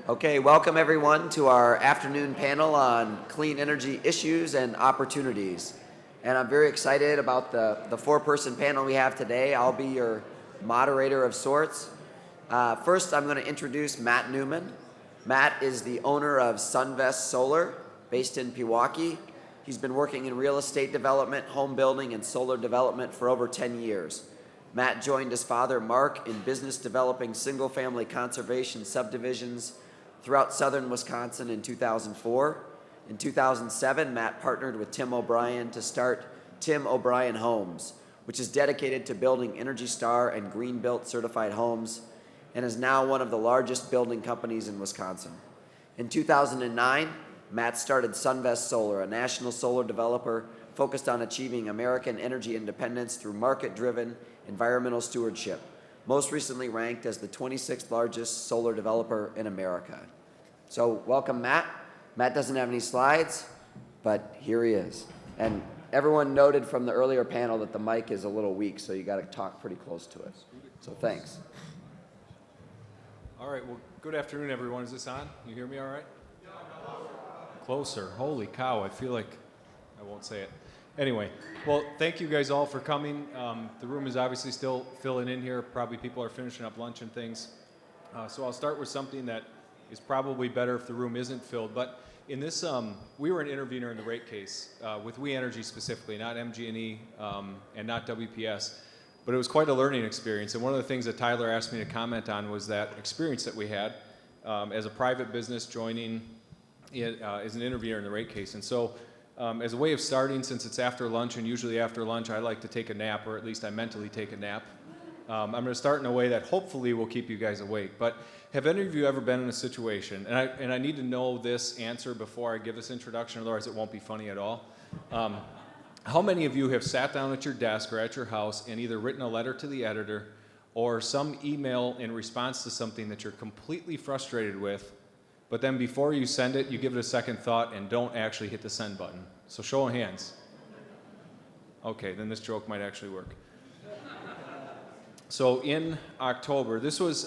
Okay, welcome everyone to our afternoon panel on clean energy issues and opportunities. And I'm very excited about the four-person panel we have today. I'll be your moderator of sorts. First, I'm going to introduce Matt Neumann. Matt is the owner of SunVest Solar, based in Pewaukee. He's been working in real estate development, home building, and solar development for over 10 years. Matt joined his father, Mark, in business developing single-family conservation subdivisions throughout southern Wisconsin in 2004. In 2007, Matt partnered with Tim O'Brien to start Tim O'Brien Homes, which is dedicated to building Energy Star and Green Built certified homes, and is now one of the largest building companies in Wisconsin. In 2009, Matt started SunVest Solar, a national solar developer focused on achieving American energy independence through market-driven environmental stewardship, most recently ranked as the 26th largest solar developer in America. So welcome, Matt. Matt doesn't have any slides, but here he is. And everyone noted from the earlier panel that the mic is a little weak, so you got to talk pretty close to it. So thanks. All right, well, good afternoon, everyone. Is this on? You hear me all right? Closer. Holy cow, I feel like I won't say it. Anyway, well, thank you guys all for coming. The room is obviously still filling in here. Probably people are finishing up lunch and things. So I'll start with something that is probably better if the room isn't filled. But in this, we were an intervener in the rate case with We Energy specifically, not MG&E and not WPS. But it was quite a learning experience. And one of the things that Tyler asked me to comment on was that experience that we had as a private business joining as an intervener in the rate case. And so as a way of starting, since it's after lunch, and usually after lunch I like to take a nap, or at least I mentally take a nap, I'm going to start in a way that hopefully will keep you guys awake. But have any of you ever been in a situation, and I need to know this answer before I give this introduction, otherwise it won't be funny at all. How many of you have sat down at your desk or at your house and either written a letter to the editor or some email in response to something that you're completely frustrated with, but then before you send it, you give it a second thought and don't actually hit the send button? So show of hands. Okay, then this joke might actually work. So in October, this was,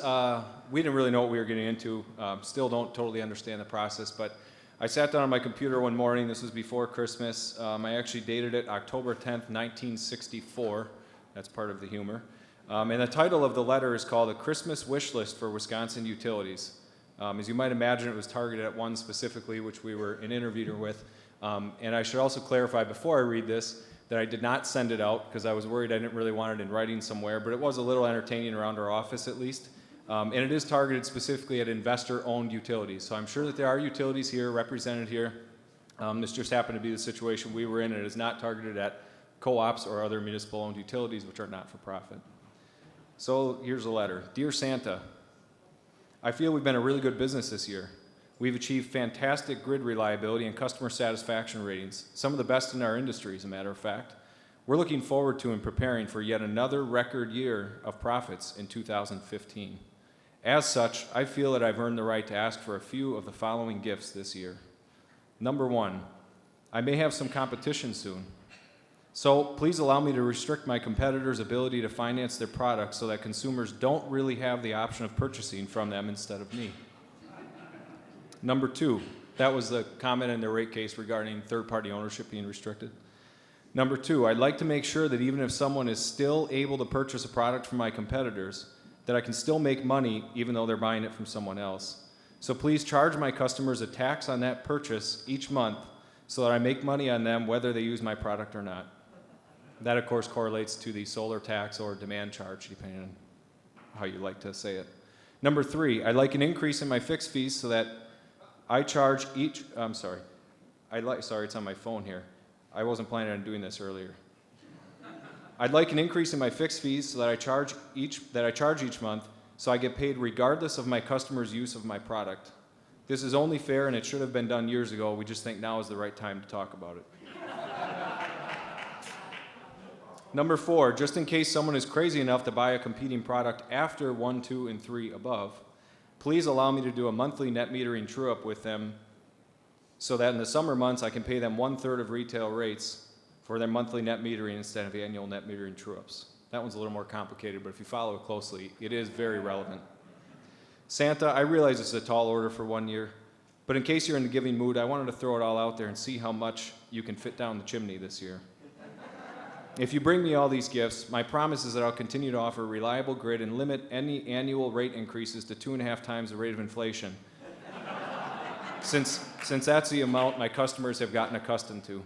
we didn't really know what we were getting into, still don't totally understand the process, but I sat down on my computer one morning. This was before Christmas. I actually dated it October 10th, 1964. That's part of the humor. And the title of the letter is called A Christmas Wish List for Wisconsin Utilities. As you might imagine, it was targeted at one specifically, which we were an interviewer with. And I should also clarify before I read this that I did not send it out because I was worried I didn't really want it in writing somewhere, but it was a little entertaining around our office at least. And it is targeted specifically at investor-owned utilities. So I'm sure that there are utilities here represented here. This just happened to be the situation we were in. It is not targeted at co-ops or other municipal-owned utilities, which are not-for-profit. So here's a letter. Dear Santa, I feel we've been a really good business this year. We've achieved fantastic grid reliability and customer satisfaction ratings, some of the best in our industry, as a matter of fact. We're looking forward to and preparing for yet another record year of profits in 2015. As such, I feel that I've earned the right to ask for a few of the following gifts this year. Number one, I may have some competition soon. So please allow me to restrict my competitors' ability to finance their products so that consumers don't really have the option of purchasing from them instead of me. Number two, that was the comment in the rate case regarding third-party ownership being restricted. Number two, I'd like to make sure that even if someone is still able to purchase a product from my competitors, that I can still make money even though they're buying it from someone else. So please charge my customers a tax on that purchase each month so that I make money on them whether they use my product or not. That, of course, correlates to the solar tax or demand charge, depending on how you like to say it. Number three, I'd like an increase in my fixed fees so that I charge each, sorry, it's on my phone here. I wasn't planning on doing this earlier. I'd like an increase in my fixed fees so that I charge each month so I get paid regardless of my customers' use of my product. This is only fair and it should have been done years ago. We just think now is the right time to talk about it. Number four, just in case someone is crazy enough to buy a competing product after 1, 2, and 3 above, please allow me to do a monthly net metering true-up with them so that in the summer months I can pay them 1/3 of retail rates for their monthly net metering instead of annual net metering true-ups. That one's a little more complicated, but if you follow it closely, it is very relevant. Santa, I realize this is a tall order for 1 year, but in case you're in the giving mood, I wanted to throw it all out there and see how much you can fit down the chimney this year. If you bring me all these gifts, my promise is that I'll continue to offer a reliable grid and limit any annual rate increases to 2.5 times the rate of inflation, since that's the amount my customers have gotten accustomed to.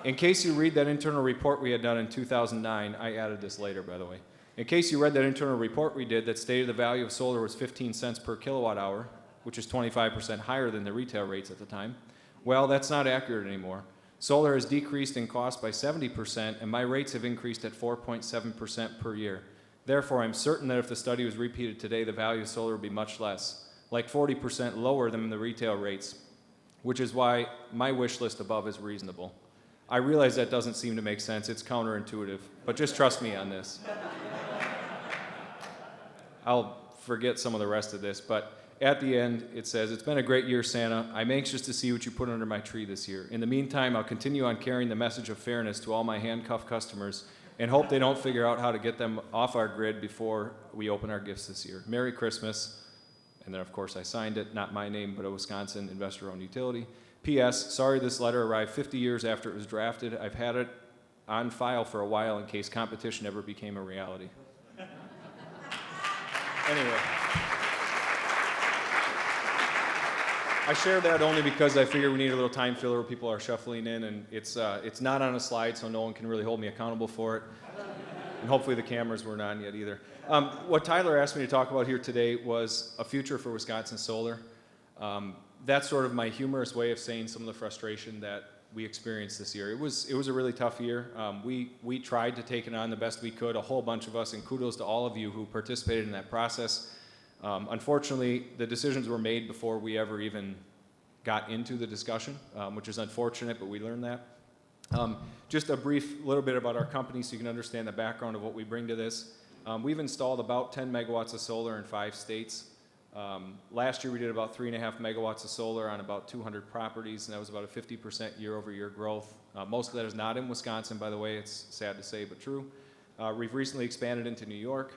In case you read that internal report we had done in 2009, I added this later, by the way. In case you read that internal report we did that stated the value of solar was 15 cents per kilowatt hour, which is 25% higher than the retail rates at the time, well, that's not accurate anymore. Solar has decreased in cost by 70%, and my rates have increased at 4.7% per year. Therefore, I'm certain that if the study was repeated today, the value of solar would be much less, like 40% lower than the retail rates, which is why my wish list above is reasonable. I realize that doesn't seem to make sense. It's counterintuitive, but just trust me on this. I'll forget some of the rest of this, but at the end, it says, "It's been a great year, Santa. I'm anxious to see what you put under my tree this year. In the meantime, I'll continue on carrying the message of fairness to all my handcuffed customers and hope they don't figure out how to get them off our grid before we open our gifts this year. Merry Christmas." And then, of course, I signed it, not my name, but a Wisconsin investor-owned utility. P.S. Sorry this letter arrived 50 years after it was drafted. I've had it on file for a while in case competition ever became a reality. Anyway. I share that only because I figure we need a little time filler where people are shuffling in, and it's not on a slide, so no one can really hold me accountable for it. And hopefully the cameras weren't on yet either. What Tyler asked me to talk about here today was a future for Wisconsin Solar. That's sort of my humorous way of saying some of the frustration that we experienced this year. It was a really tough year. We tried to take it on the best we could, a whole bunch of us, and kudos to all of you who participated in that process. Unfortunately, the decisions were made before we ever even got into the discussion, which is unfortunate, but we learned that. Just a brief little bit about our company so you can understand the background of what we bring to this. We've installed about 10 megawatts of solar in 5 states. Last year we did about 3.5 megawatts of solar on about 200 properties, and that was about a 50% year-over-year growth. Most of that is not in Wisconsin, by the way. It's sad to say, but true. We've recently expanded into New York.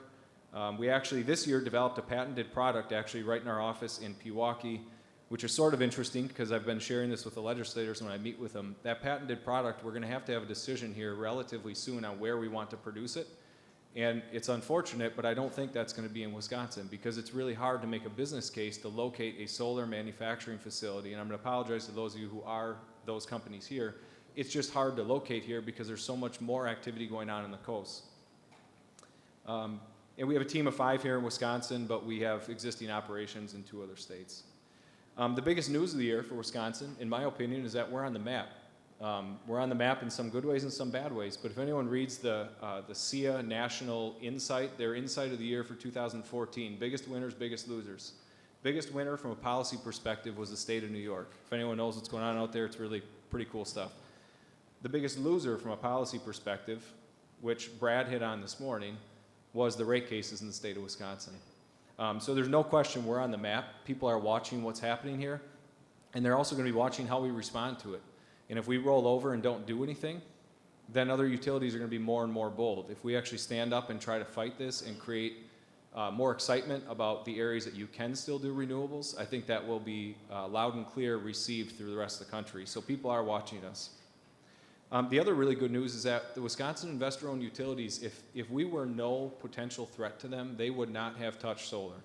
We actually, this year, developed a patented product actually right in our office in Pewaukee, which is sort of interesting because I've been sharing this with the legislators when I meet with them. That patented product, we're going to have a decision here relatively soon on where we want to produce it. And it's unfortunate, but I don't think that's going to be in Wisconsin because it's really hard to make a business case to locate a solar manufacturing facility. And I'm going to apologize to those of you who are those companies here. It's just hard to locate here because there's so much more activity going on in the coast. And we have a team of 5 here in Wisconsin, but we have existing operations in 2 other states. The biggest news of the year for Wisconsin, in my opinion, is that we're on the map. We're on the map in some good ways and some bad ways, but if anyone reads the SEIA National Insight, their Insight of the Year for 2014, biggest winners, biggest losers. Biggest winner from a policy perspective was the state of New York. If anyone knows what's going on out there, it's really pretty cool stuff. The biggest loser from a policy perspective, which Brad hit on this morning, was the rate cases in the state of Wisconsin. So there's no question we're on the map. People are watching what's happening here, and they're also going to be watching how we respond to it. And if we roll over and don't do anything, then other utilities are going to be more and more bold. If we actually stand up and try to fight this and create more excitement about the areas that you can still do renewables, I think that will be loud and clear received through the rest of the country. So people are watching us. The other really good news is that the Wisconsin investor-owned utilities, if we were no potential threat to them, they would not have touched solar.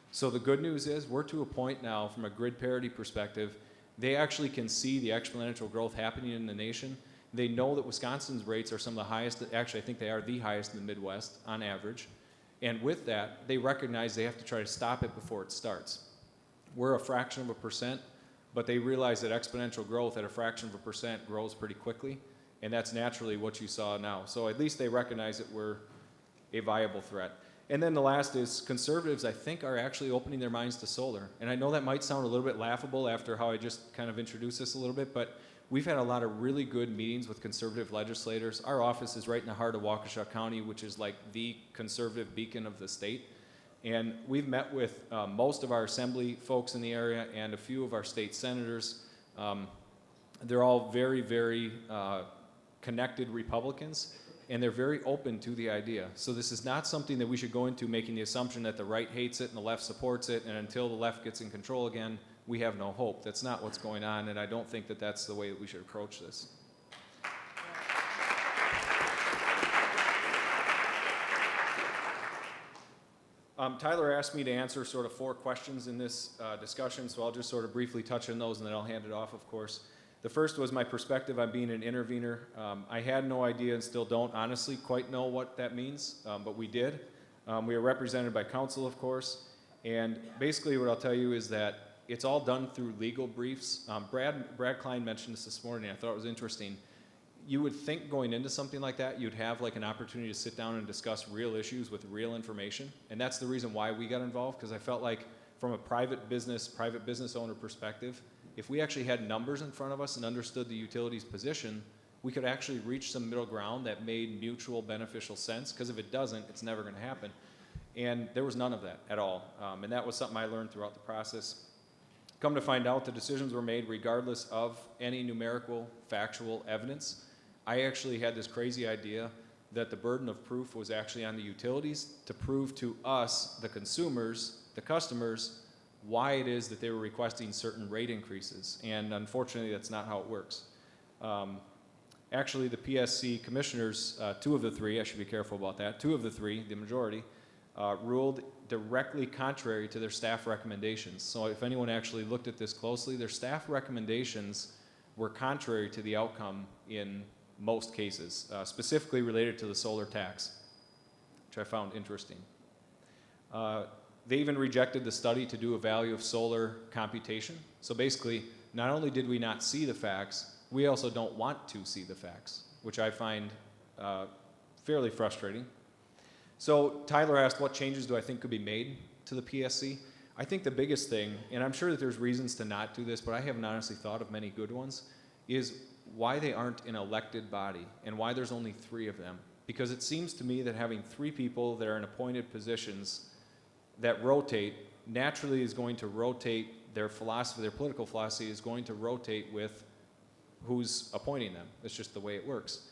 So the good news is we're to a point now from a grid parity perspective, they actually can see the exponential growth happening in the nation. They know that Wisconsin's rates are some of the highest, actually I think they are the highest in the Midwest on average. And with that, they recognize they have to try to stop it before it starts. We're a fraction of a percent, but they realize that exponential growth at a fraction of a percent grows pretty quickly. And that's naturally what you saw now. So at least they recognize that we're a viable threat. And then the last is conservatives, I think, are actually opening their minds to solar. And I know that might sound a little bit laughable after how I just kind of introduced this a little bit, but we've had a lot of really good meetings with conservative legislators. Our office is right in the heart of Waukesha County, which is like the conservative beacon of the state. And we've met with most of our assembly folks in the area and a few of our state senators. They're all very, very connected Republicans, and they're very open to the idea. So this is not something that we should go into making the assumption that the right hates it and the left supports it, and until the left gets in control again, we have no hope. That's not what's going on, and I don't think that that's the way that we should approach this. Tyler asked me to answer sort of 4 questions in this discussion, so I'll just sort of briefly touch on those and then I'll hand it off, of course. The first was my perspective on being an intervener. I had no idea and still don't honestly quite know what that means, but we did. We are represented by counsel, of course, and basically what I'll tell you is that it's all done through legal briefs. Brad Klein mentioned this morning. I thought it was interesting. You would think going into something like that, you'd have like an opportunity to sit down and discuss real issues with real information. And that's the reason why we got involved, because I felt like from a private business owner perspective, if we actually had numbers in front of us and understood the utility's position, we could actually reach some middle ground that made mutual beneficial sense, because if it doesn't, it's never going to happen. And there was none of that at all. And that was something I learned throughout the process. Come to find out, the decisions were made regardless of any numerical, factual evidence. I actually had this crazy idea that the burden of proof was actually on the utilities to prove to us, the consumers, the customers, why it is that they were requesting certain rate increases. And unfortunately, that's not how it works. Actually, the PSC commissioners, 2 of the 3, I should be careful about that, 2 of the 3, the majority, ruled directly contrary to their staff recommendations. So if anyone actually looked at this closely, their staff recommendations were contrary to the outcome in most cases, specifically related to the solar tax, which I found interesting. They even rejected the study to do a value of solar computation. So basically, not only did we not see the facts, we also don't want to see the facts, which I find fairly frustrating. So Tyler asked, what changes do I think could be made to the PSC? I think the biggest thing, and I'm sure that there's reasons to not do this, but I haven't honestly thought of many good ones, is why they aren't an elected body and why there's only 3 of them. Because it seems to me that having 3 people that are in appointed positions that rotate naturally is going to rotate their philosophy, their political philosophy is going to rotate with who's appointing them. It's just the way it works.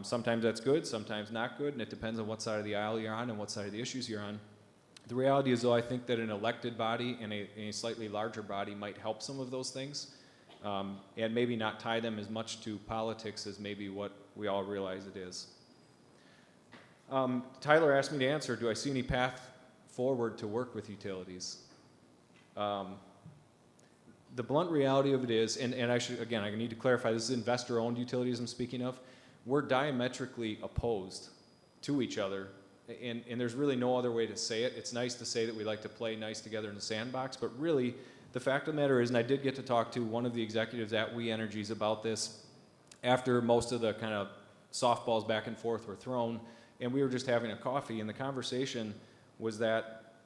Sometimes that's good, sometimes not good, and it depends on what side of the aisle you're on and what side of the issues you're on. The reality is, though, I think that an elected body and a slightly larger body might help some of those things. And maybe not tie them as much to politics as maybe what we all realize it is. Tyler asked me to answer, do I see any path forward to work with utilities? The blunt reality of it is, and I need to clarify, this is investor-owned utilities I'm speaking of. We're diametrically opposed to each other, and there's really no other way to say it. It's nice to say that we like to play nice together in the sandbox, but really, the fact of the matter is, and I did get to talk to one of the executives at We Energies about this after most of the kind of softballs back and forth were thrown, and we were just having a coffee, and the conversation was that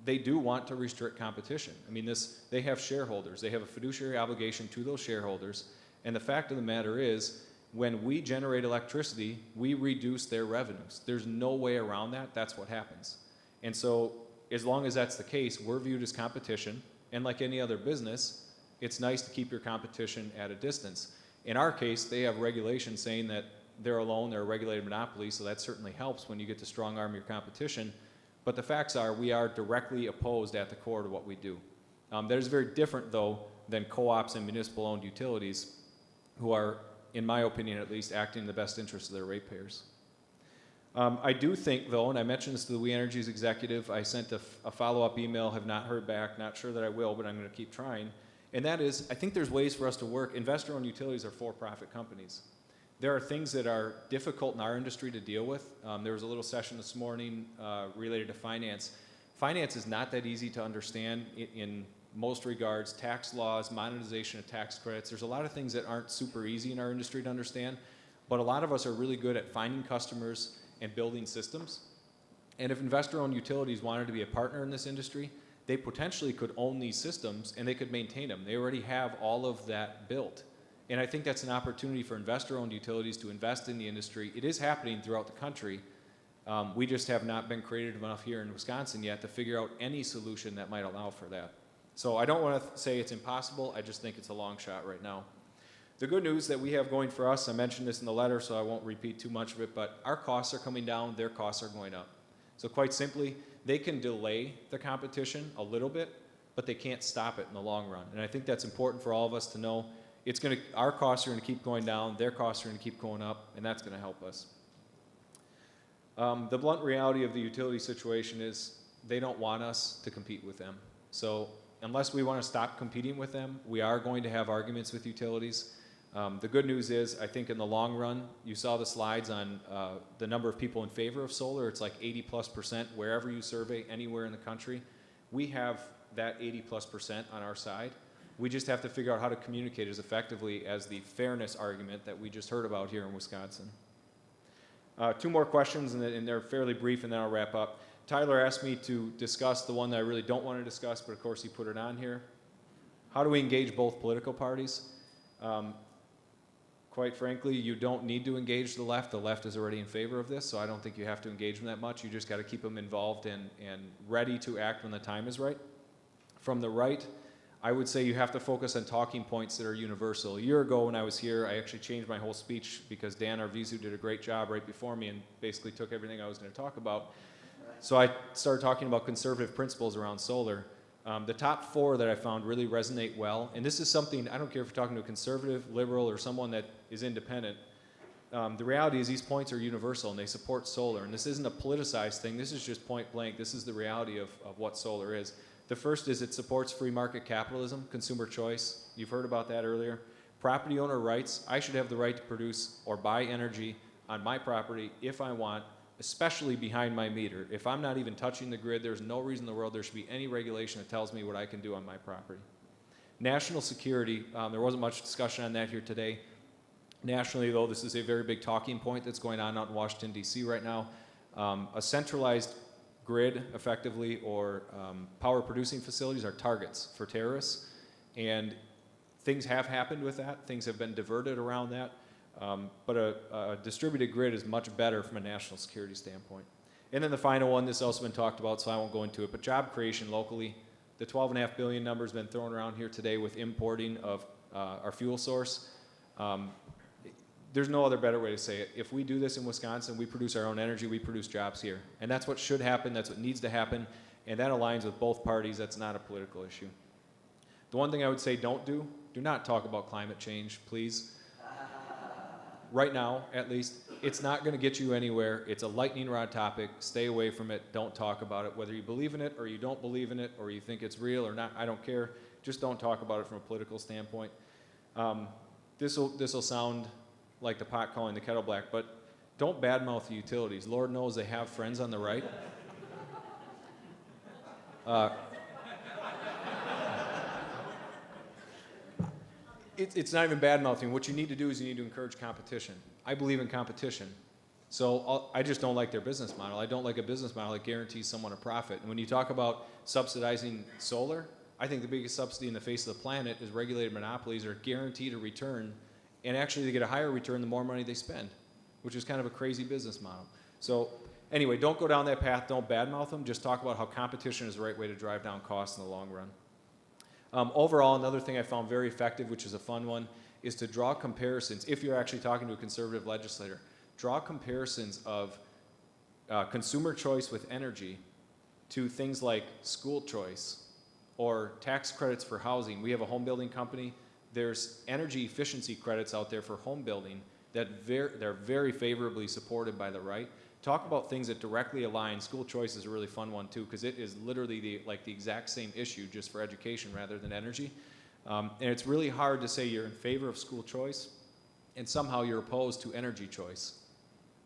they do want to restrict competition. I mean, they have shareholders. They have a fiduciary obligation to those shareholders, and the fact of the matter is, when we generate electricity, we reduce their revenues. There's no way around that. That's what happens. And so, as long as that's the case, we're viewed as competition. And like any other business, it's nice to keep your competition at a distance. In our case, they have regulations saying that they're alone, they're a regulated monopoly, so that certainly helps when you get to strong arm your competition. But the facts are, we are directly opposed at the core to what we do. That is very different, though, than co-ops and municipal-owned utilities, who are, in my opinion at least, acting in the best interest of their ratepayers. I do think, though, and I mentioned this to the We Energies executive, I sent a follow-up email, have not heard back, not sure that I will, but I'm going to keep trying. And that is, I think there's ways for us to work. Investor-owned utilities are for-profit companies. There are things that are difficult in our industry to deal with. There was a little session this morning related to finance. Finance is not that easy to understand in most regards. Tax laws, monetization of tax credits. There's a lot of things that aren't super easy in our industry to understand, but a lot of us are really good at finding customers and building systems. And if investor-owned utilities wanted to be a partner in this industry, they potentially could own these systems and they could maintain them. They already have all of that built. And I think that's an opportunity for investor-owned utilities to invest in the industry. It is happening throughout the country. We just have not been creative enough here in Wisconsin yet to figure out any solution that might allow for that. So I don't want to say it's impossible. I just think it's a long shot right now. The good news that we have going for us, I mentioned this in the letter, so I won't repeat too much of it, but our costs are coming down, their costs are going up. So quite simply, they can delay the competition a little bit, but they can't stop it in the long run. And I think that's important for all of us to know. Our costs are going to keep going down, their costs are going to keep going up, and that's going to help us. The blunt reality of the utility situation is they don't want us to compete with them. So unless we want to stop competing with them, we are going to have arguments with utilities. The good news is, I think in the long run, you saw the slides on the number of people in favor of solar. It's like 80+% wherever you survey, anywhere in the country. We have that 80+% on our side. We just have to figure out how to communicate as effectively as the fairness argument that we just heard about here in Wisconsin. Two more questions, and they're fairly brief, and then I'll wrap up. Tyler asked me to discuss the one that I really don't want to discuss, but of course he put it on here. How do we engage both political parties? Quite frankly, you don't need to engage the left. The left is already in favor of this, so I don't think you have to engage them that much. You just got to keep them involved and ready to act when the time is right. From the right, I would say you have to focus on talking points that are universal. A year ago when I was here, I actually changed my whole speech because Dan Arvizu did a great job right before me and basically took everything I was going to talk about. So I started talking about conservative principles around solar. The top four that I found really resonate well, and this is something, I don't care if you're talking to a conservative, liberal, or someone that is independent. The reality is these points are universal and they support solar, and this isn't a politicized thing, this is just point blank, this is the reality of what solar is. The first is it supports free market capitalism, consumer choice. You've heard about that earlier. Property owner rights. I should have the right to produce or buy energy on my property if I want, especially behind my meter. If I'm not even touching the grid, there's no reason in the world there should be any regulation that tells me what I can do on my property. National security. There wasn't much discussion on that here today. Nationally, though, this is a very big talking point that's going on out in Washington, D.C. right now. A centralized grid, effectively, or power producing facilities are targets for terrorists, and things have happened with that. Things have been diverted around that, but a distributed grid is much better from a national security standpoint. And then the final one, this has also been talked about, so I won't go into it, but job creation locally. The $12.5 billion number has been thrown around here today with importing of our fuel source. There's no other better way to say it. If we do this in Wisconsin, we produce our own energy, we produce jobs here. And that's what should happen, that's what needs to happen, and that aligns with both parties. That's not a political issue. The one thing I would say do not talk about climate change, please. Right now, at least, it's not going to get you anywhere. It's a lightning rod topic. Stay away from it. Don't talk about it. Whether you believe in it or you don't believe in it or you think it's real or not, I don't care. Just don't talk about it from a political standpoint. This will sound like the pot calling the kettle black, but don't badmouth the utilities. Lord knows they have friends on the right. It's not even badmouthing. What you need to do is you need to encourage competition. I believe in competition. So I just don't like their business model. I don't like a business model that guarantees someone a profit. And when you talk about subsidizing solar, I think the biggest subsidy in the face of the planet is regulated monopolies are guaranteed a return. And actually, they get a higher return the more money they spend, which is kind of a crazy business model. So anyway, don't go down that path. Don't badmouth them. Just talk about how competition is the right way to drive down costs in the long run. Overall, another thing I found very effective, which is a fun one, is to draw comparisons. If you're actually talking to a conservative legislator, draw comparisons of consumer choice with energy to things like school choice or tax credits for housing. We have a home building company. There's energy efficiency credits out there for home building that they're very favorably supported by the right. Talk about things that directly align. School choice is a really fun one too, because it is literally the exact same issue, just for education rather than energy. And it's really hard to say you're in favor of school choice and somehow you're opposed to energy choice.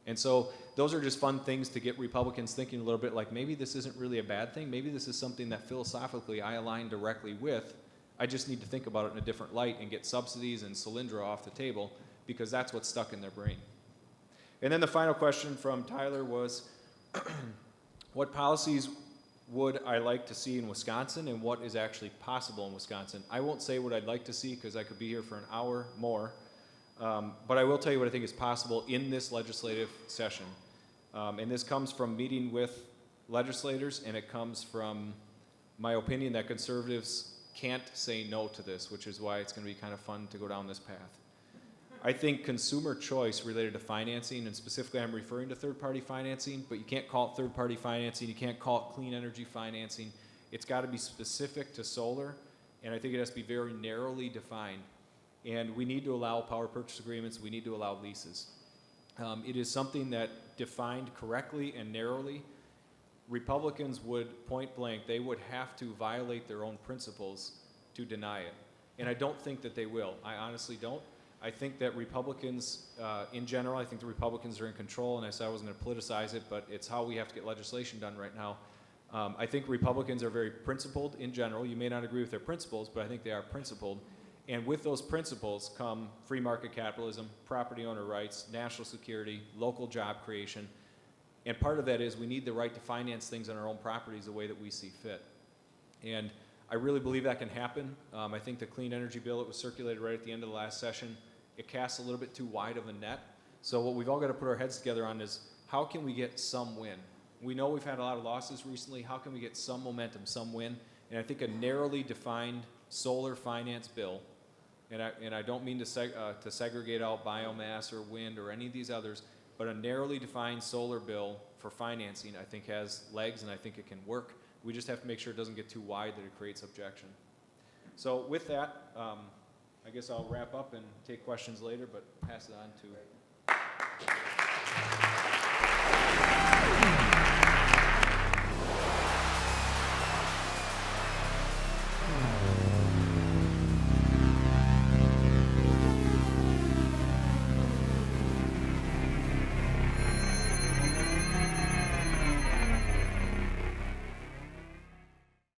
And so those are just fun things to get Republicans thinking a little bit like, maybe this isn't really a bad thing. Maybe this is something that philosophically I align directly with. I just need to think about it in a different light and get subsidies and Solyndra off the table, because that's what's stuck in their brain. And then the final question from Tyler was, what policies would I like to see in Wisconsin and what is actually possible in Wisconsin? I won't say what I'd like to see because I could be here for an hour more, but I will tell you what I think is possible in this legislative session. And this comes from meeting with legislators, and it comes from my opinion that conservatives can't say no to this, which is why it's going to be kind of fun to go down this path. I think consumer choice related to financing, and specifically I'm referring to third-party financing, but you can't call it third-party financing, you can't call it clean energy financing. It's got to be specific to solar, and I think it has to be very narrowly defined. And we need to allow power purchase agreements, we need to allow leases. It is something that defined correctly and narrowly, Republicans would point blank, they would have to violate their own principles to deny it. And I don't think that they will. I honestly don't. I think that Republicans, in general, I think the Republicans are in control, and I said I wasn't going to politicize it, but it's how we have to get legislation done right now. I think Republicans are very principled in general. You may not agree with their principles, but I think they are principled. And with those principles come free market capitalism, property owner rights, national security, local job creation. And part of that is we need the right to finance things on our own properties the way that we see fit. And I really believe that can happen. I think the clean energy bill that was circulated right at the end of the last session, it casts a little bit too wide of a net. So what we've all got to put our heads together on is how can we get some win? We know we've had a lot of losses recently. How can we get some momentum, some win? And I think a narrowly defined solar finance bill, and I don't mean to segregate out biomass or wind or any of these others, but a narrowly defined solar bill for financing I think has legs and I think it can work. We just have to make sure it doesn't get too wide that it creates objection. So with that, I guess I'll wrap up and take questions later, but pass it on to...